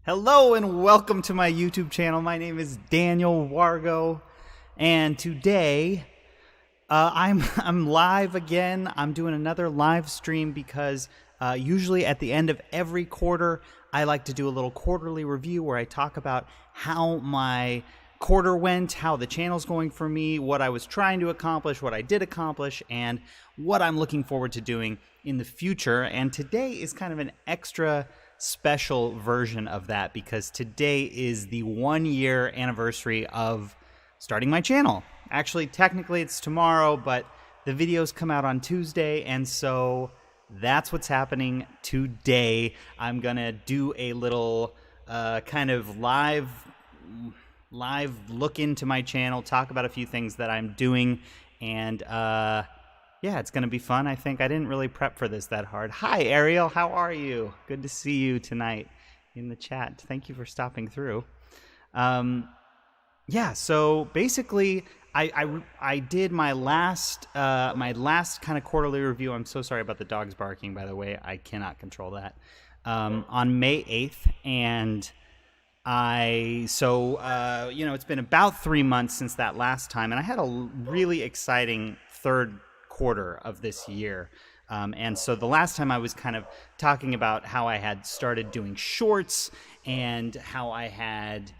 Hello and welcome to my YouTube channel. My name is Daniel Wargo, and today I'm live again. I'm doing another live stream because usually at the end of every quarter, I like to do a little quarterly review where I talk about how my quarter went, how the channel's going for me, what I was trying to accomplish, what I did accomplish, and what I'm looking forward to doing in the future. And today is kind of an extra special version of that because today is the 1-year anniversary of starting my channel. Actually, technically it's tomorrow, but the videos come out on Tuesday, and so that's what's happening today. I'm gonna do a little kind of live look into my channel, talk about a few things that I'm doing, and yeah, it's going to be fun. I think I didn't really prep for this that hard. Hi, Ariel. How are you? Good to see you tonight in the chat. Thank you for stopping through. Yeah, so basically, I did my last kind of quarterly review. I'm so sorry about the dogs barking, by the way. I cannot control that. On May 8th, and you know, it's been about 3 months since that last time, and I had a really exciting third quarter of this year. And so the last time I was kind of talking about how I had started doing shorts and how I had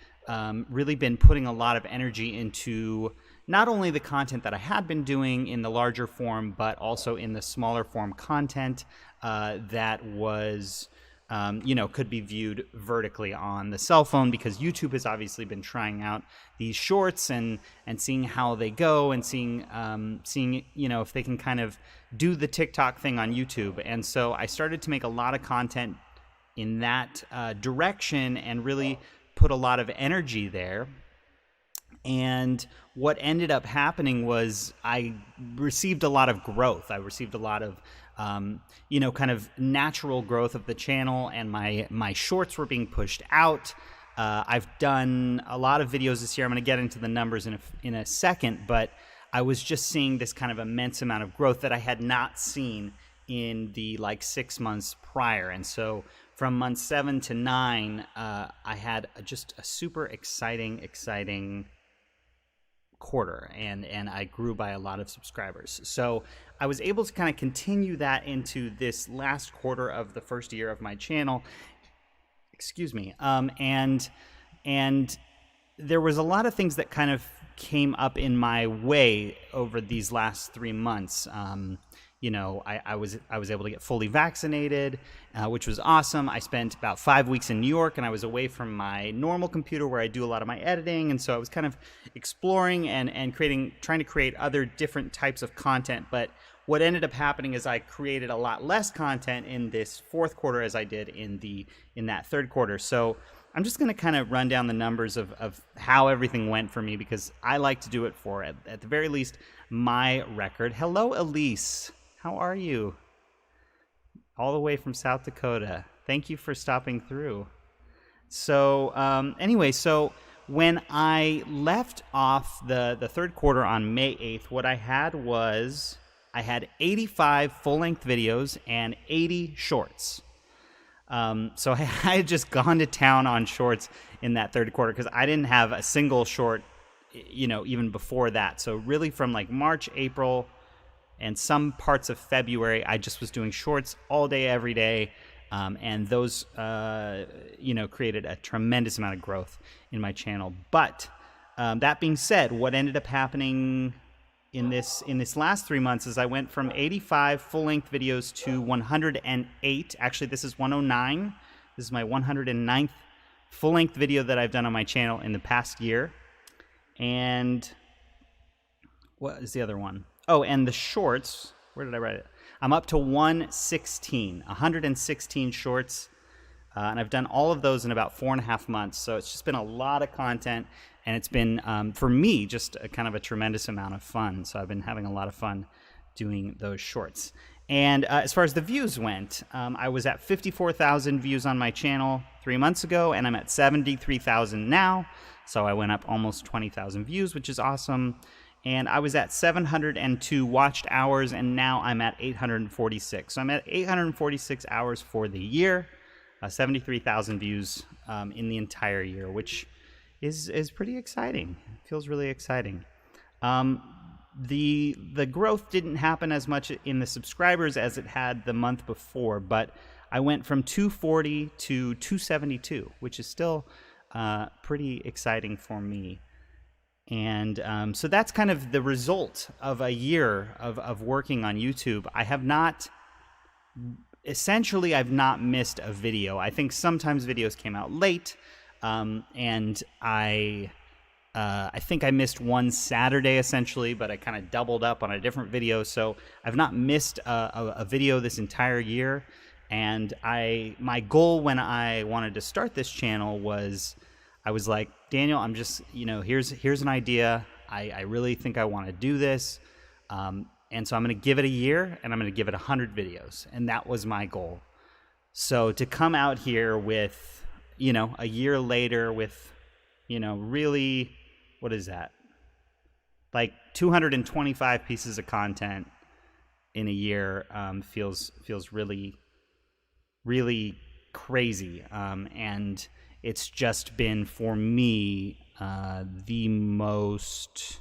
really been putting a lot of energy into not only the content that I had been doing in the larger form, but also in the smaller form content that was you know, could be viewed vertically on the cell phone, because YouTube has obviously been trying out these shorts and seeing how they go, and seeing you know, if they can kind of do the TikTok thing on YouTube. And so I started to make a lot of content in that direction and really put a lot of energy there. And what ended up happening was I received a lot of growth. I received a lot of you know, kind of natural growth of the channel, and my shorts were being pushed out. I've done a lot of videos this year. I'm going to get into the numbers in a second, but I was just seeing this kind of immense amount of growth that I had not seen in the 6 months prior. And so from month 7 to 9, I had just a super exciting quarter, and I grew by a lot of subscribers. So I was able to kind of continue that into this last quarter of the first year of my channel. Excuse me. And there was a lot of things that kind of came up in my way over these last 3 months. You know, I was able to get fully vaccinated, which was awesome. I spent about 5 weeks in New York, and I was away from my normal computer where I do a lot of my editing. And so I was kind of exploring and trying to create other different types of content. But what ended up happening is I created a lot less content in this fourth quarter as I did in that third quarter. So I'm just going to kind of run down the numbers of how everything went for me, because I like to do it for, at the very least, my record. Hello, Elise. How are you? All the way from South Dakota. Thank you for stopping through. So anyway, so when I left off the third quarter on May 8th, what I had was I had 85 full-length videos and 80 shorts. So I had just gone to town on shorts in that third quarter because I didn't have a single short, you know, even before that. So really from March, April, and some parts of February, I just was doing shorts all day, every day. And those, you know, created a tremendous amount of growth in my channel. But that being said, what ended up happening in this last 3 months is I went from 85 full-length videos to 108. Actually, this is 109. This is my 109th full-length video that I've done on my channel in the past year. And what is the other one? Oh, and the shorts, where did I write it? I'm up to 116 shorts, and I've done all of those in about 4.5 months. So it's just been a lot of content, and it's been, for me, just kind of a tremendous amount of fun. So I've been having a lot of fun doing those shorts. And as far as the views went, I was at 54,000 views on my channel 3 months ago, and I'm at 73,000 now. So I went up almost 20,000 views, which is awesome. And I was at 702 watched hours, and now I'm at 846. So I'm at 846 hours for the year. 73,000 views in the entire year, which is pretty exciting. It feels really exciting. Um, the growth didn't happen as much in the subscribers as it had the month before, but I went from 240 to 272, which is still pretty exciting for me. And so that's kind of the result of a year of working on YouTube. I've not missed a video. I think sometimes videos came out late, and I think I missed one Saturday essentially, but I kind of doubled up on a different video. So I've not missed a video this entire year. And my goal when I wanted to start this channel was, I was like, Daniel, I'm just, here's an idea. I really think I want to do this. And so I'm going to give it a year, and I'm going to give it 100 videos. And that was my goal. So to come out here with, a year later with, really, what is that? Like 225 pieces of content in a year feels really, really crazy. And it's just been, for me, the most,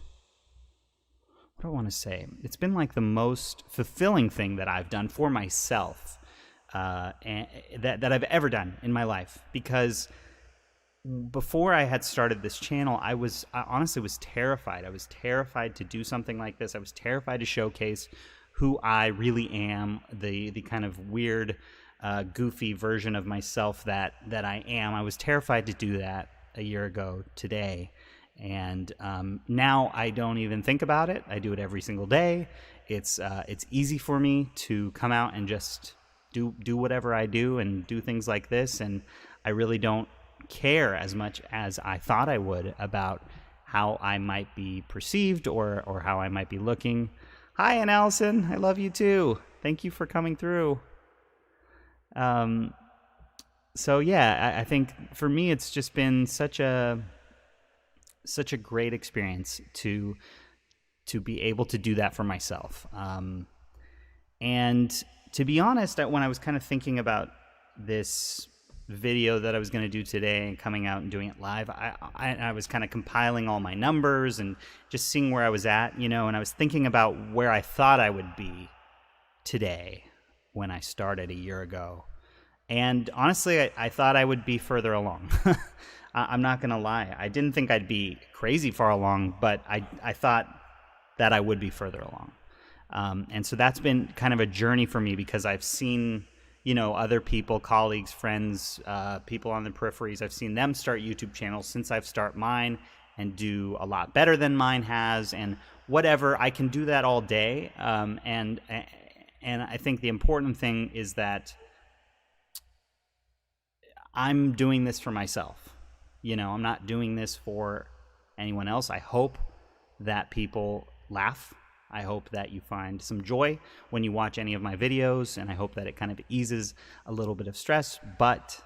what do I want to say? It's been like the most fulfilling thing that I've done for myself and that I've ever done in my life. Because before I had started this channel, I honestly was terrified. I was terrified to do something like this. I was terrified to showcase who I really am, the kind of weird, goofy version of myself that I am. I was terrified to do that a year ago today. And now I don't even think about it. I do it every single day. It's easy for me to come out and just do whatever I do and do things like this. And I really don't care as much as I thought I would about how I might be perceived or how I might be looking. Hi, Ann Allison. I love you too. Thank you for coming through. So yeah, I think for me it's just been such a great experience to be able to do that for myself. And to be honest, when I was kind of thinking about this video that I was going to do today and coming out and doing it live, I was kind of compiling all my numbers and just seeing where I was at, and I was thinking about where I thought I would be today when I started a year ago. And honestly, I thought I would be further along. I'm not going to lie. I didn't think I'd be crazy far along, but I thought that I would be further along. And so that's been kind of a journey for me, because I've seen, other people, colleagues, friends, people on the peripheries. I've seen them start YouTube channels since I've started mine and do a lot better than mine has, and whatever. I can do that all day. And I think the important thing is that I'm doing this for myself. I'm not doing this for anyone else. I hope that people laugh. I hope that you find some joy when you watch any of my videos, and I hope that it kind of eases a little bit of stress. But,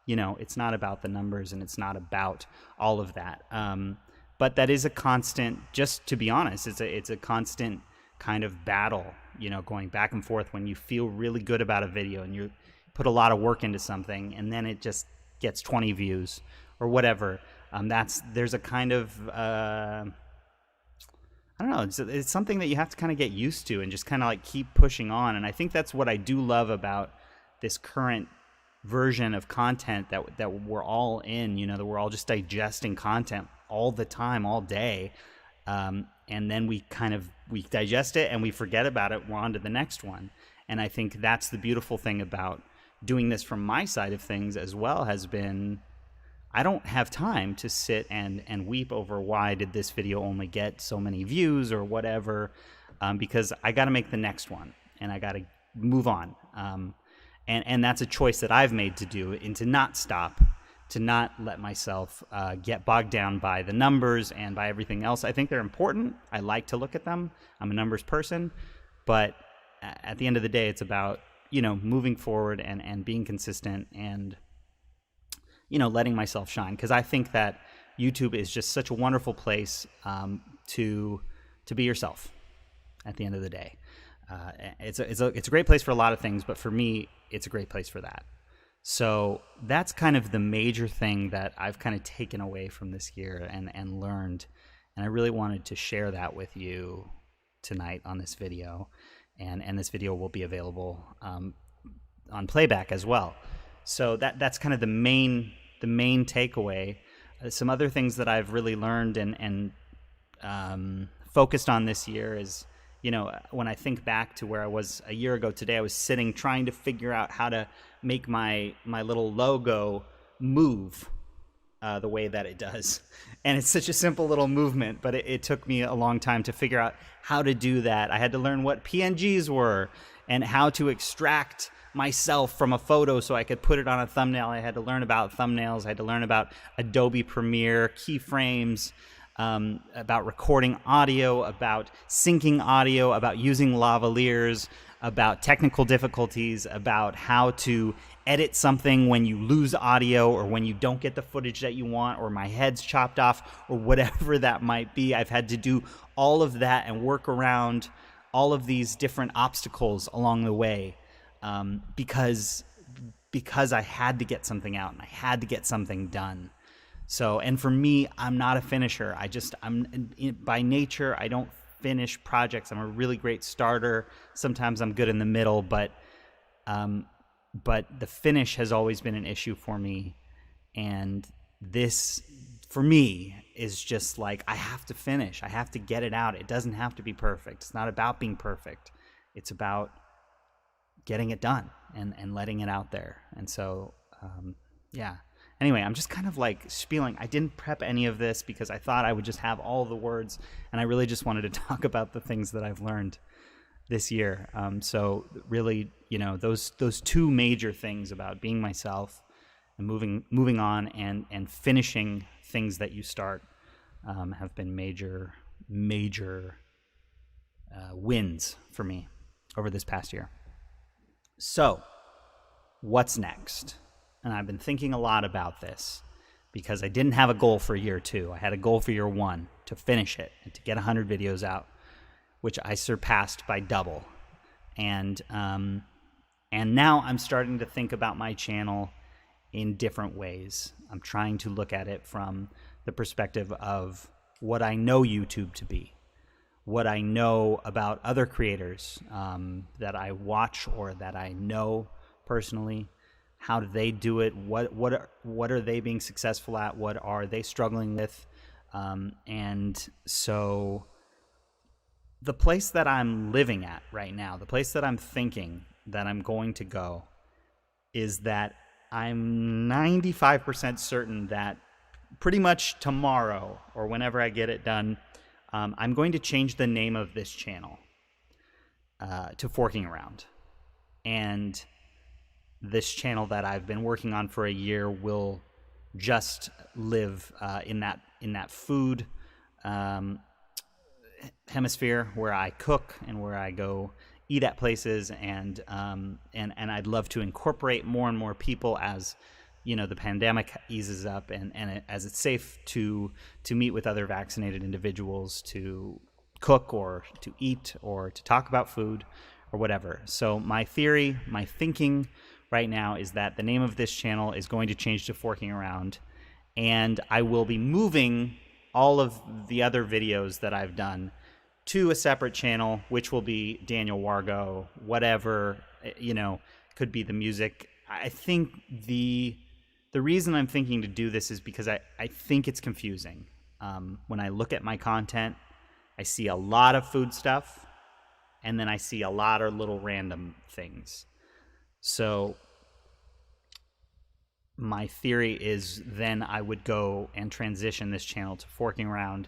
it's not about the numbers, and it's not about all of that. But that is a constant, just to be honest, it's a constant kind of battle, going back and forth when you feel really good about a video and you put a lot of work into something, and then it just gets 20 views or whatever. There's a kind of, I don't know, it's something that you have to kind of get used to and just kind of like keep pushing on. And I think that's what I do love about this current version of content that we're all in, that we're all just digesting content all the time, all day. And then we digest it and we forget about it. We're on to the next one. And I think that's the beautiful thing about doing this from my side of things as well, has been, I don't have time to sit and weep over why did this video only get so many views or whatever, because I got to make the next one and I got to move on. And that's a choice that I've made to do, and to not stop, to not let myself get bogged down by the numbers and by everything else. I think they're important. I like to look at them. I'm a numbers person. But at the end of the day, it's about, moving forward and being consistent and, letting myself shine. Because I think that YouTube is just such a wonderful place to be yourself at the end of the day. It's a great place for a lot of things, but for me, it's a great place for that. So that's kind of the major thing that I've kind of taken away from this year and learned. And I really wanted to share that with you tonight on this video. And this video will be available on playback as well. So that's kind of the main takeaway. Some other things that I've really learned and focused on this year is, when I think back to where I was a year ago today, I was sitting trying to figure out how to make my little logo move the way that it does. And it's such a simple little movement, but it took me a long time to figure out how to do that. I had to learn what PNGs were and how to extract myself from a photo so I could put it on a thumbnail. I had to learn about thumbnails. I had to learn about Adobe Premiere, keyframes, about recording audio, about syncing audio, about using lavaliers, about technical difficulties, about how to edit something when you lose audio or when you don't get the footage that you want, or my head's chopped off, or whatever that might be. I've had to do all of that and work around all of these different obstacles along the way, because I had to get something out and I had to get something done. So, and for me, I'm not a finisher. By nature, I don't finish projects. I'm a really great starter. Sometimes I'm good in the middle, but the finish has always been an issue for me. And this, for me, is just like, I have to finish. I have to get it out. It doesn't have to be perfect. It's not about being perfect. It's about getting it done and letting it out there. And so, yeah. Anyway, I'm just kind of like spieling. I didn't prep any of this because I thought I would just have all the words, and I really just wanted to talk about the things that I've learned this year. So really, those two major things about being myself and moving on and finishing things that you start have been major wins for me over this past year. So, what's next? And I've been thinking a lot about this because I didn't have a goal for year 2. I had a goal for year 1 to finish it and to get 100 videos out, which I surpassed by double. And now I'm starting to think about my channel in different ways. I'm trying to look at it from the perspective of what I know YouTube to be, what I know about other creators that I watch or that I know personally. How do they do it? What are they being successful at? What are they struggling with? And so the place that I'm living at right now, the place that I'm thinking that I'm going to go, is that I'm 95% certain that pretty much tomorrow or whenever I get it done, I'm going to change the name of this channel to Forking Around. And this channel that I've been working on for a year will just live in that food hemisphere where I cook and where I go eat at places, and I'd love to incorporate more and more people as the pandemic eases up and as it's safe to meet with other vaccinated individuals to cook or to eat or to talk about food or whatever. So my theory, my thinking right now is that the name of this channel is going to change to Forking Around, and I will be moving all of the other videos that I've done to a separate channel, which will be Daniel Wargo, whatever, could be the music. I think the reason I'm thinking to do this is because I think it's confusing. When I look at my content, I see a lot of food stuff, and then I see a lot of little random things. So my theory is then I would go and transition this channel to Forking Around.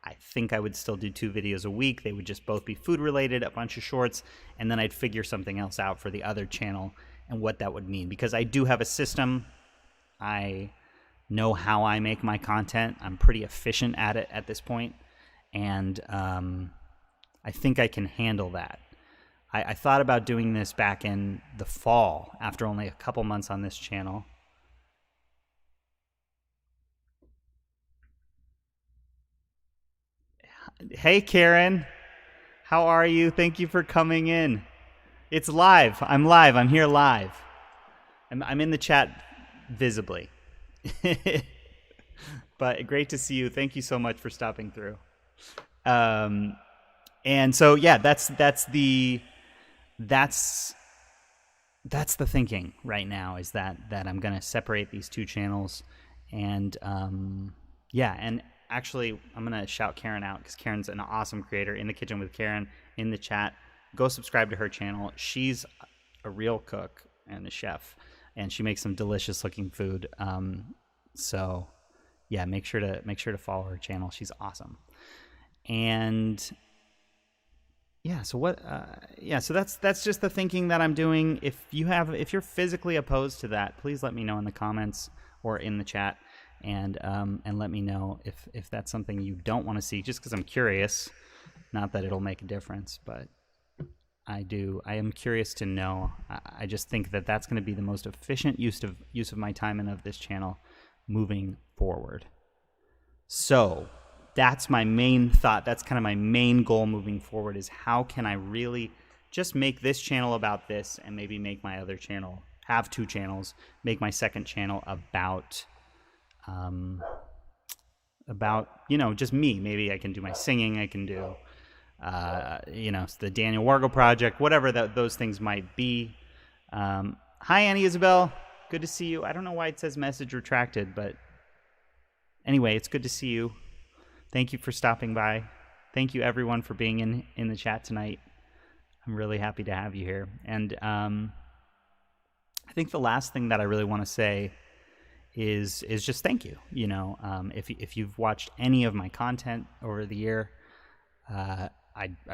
I think I would still do 2 videos a week. They would just both be food related, a bunch of shorts, and then I'd figure something else out for the other channel and what that would mean. Because I do have a system. I know how I make my content. I'm pretty efficient at it at this point. And I think I can handle that. I thought about doing this back in the fall after only a couple months on this channel. Hey, Karen. How are you? Thank you for coming in. It's live. I'm live. I'm here live. I'm in the chat visibly. But great to see you. Thank you so much for stopping through. Um, and so yeah, that's that's the thinking right now, is that I'm gonna separate these two channels, and yeah, and actually I'm gonna shout Karen out because Karen's an awesome creator. In the Kitchen with Karen in the chat, go subscribe to her channel. She's a real cook and a chef, and she makes some delicious looking food. So yeah, make sure to follow her channel. She's awesome. And yeah, so what yeah, so that's just the thinking that I'm doing. If you're physically opposed to that, please let me know in the comments or in the chat, and let me know if that's something you don't want to see, just because I'm curious. Not that it'll make a difference, but I am curious to know. I just think that that's going to be the most efficient use of my time and of this channel moving forward. So that's my main thought. That's kind of my main goal moving forward, is how can I really just make this channel about this, and maybe make my other channel, have two channels, make my second channel about just me. Maybe I can do my singing. I can do the Daniel Wargo project, whatever those things might be. Hi, Annie Isabel. Good to see you. I don't know why it says message retracted, but anyway, it's good to see you. Thank you for stopping by. Thank you, everyone, for being in the chat tonight. I'm really happy to have you here. And I think the last thing that I really want to say is just thank you. If you've watched any of my content over the year, I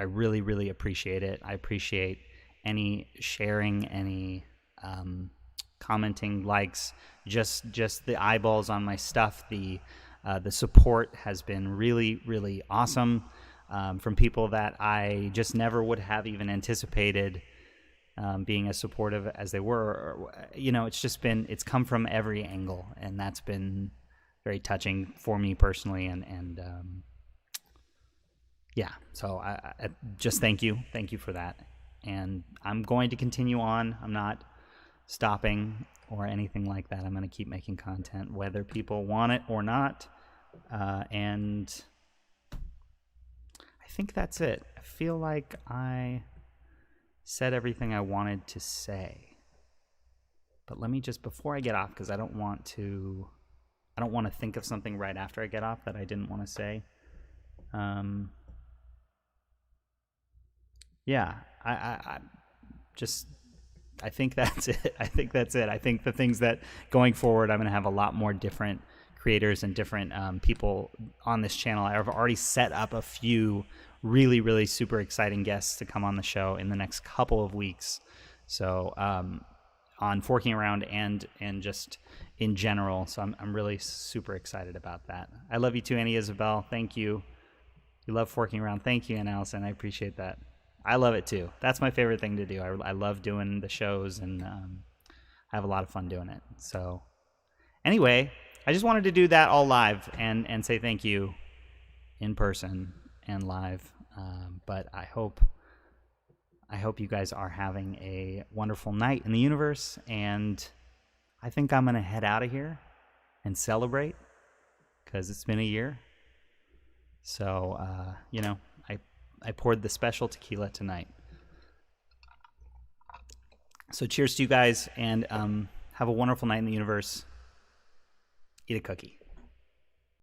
really, really appreciate it. I appreciate any sharing, any commenting, likes, just the eyeballs on my stuff. The support has been really, really awesome, from people that I just never would have even anticipated being as supportive as they were. It's come from every angle, and that's been very touching for me personally. And yeah, so I just thank you for that. And I'm going to continue on. I'm not stopping or anything like that. I'm going to keep making content, whether people want it or not. And I think that's it. I feel like I said everything I wanted to say. But let me just, before I get off, because I don't want to think of something right after I get off that I didn't want to say. Yeah, I think that's it. I think that's it. I think the things that going forward, I'm going to have a lot more different creators and different people on this channel. I've already set up a few really, really super exciting guests to come on the show in the next couple of weeks. So on Forking Around and just in general. So I'm really super excited about that. I love you too, Annie Isabel. Thank you. You love Forking Around. Thank you, Ann Allison. I appreciate that. I love it too. That's my favorite thing to do. I love doing the shows, and I have a lot of fun doing it. So anyway, I just wanted to do that all live and say thank you in person and live. But I hope you guys are having a wonderful night in the universe, and I think I'm going to head out of here and celebrate, because it's been a year. So, I poured the special tequila tonight. So cheers to you guys, and have a wonderful night in the universe. Eat a cookie.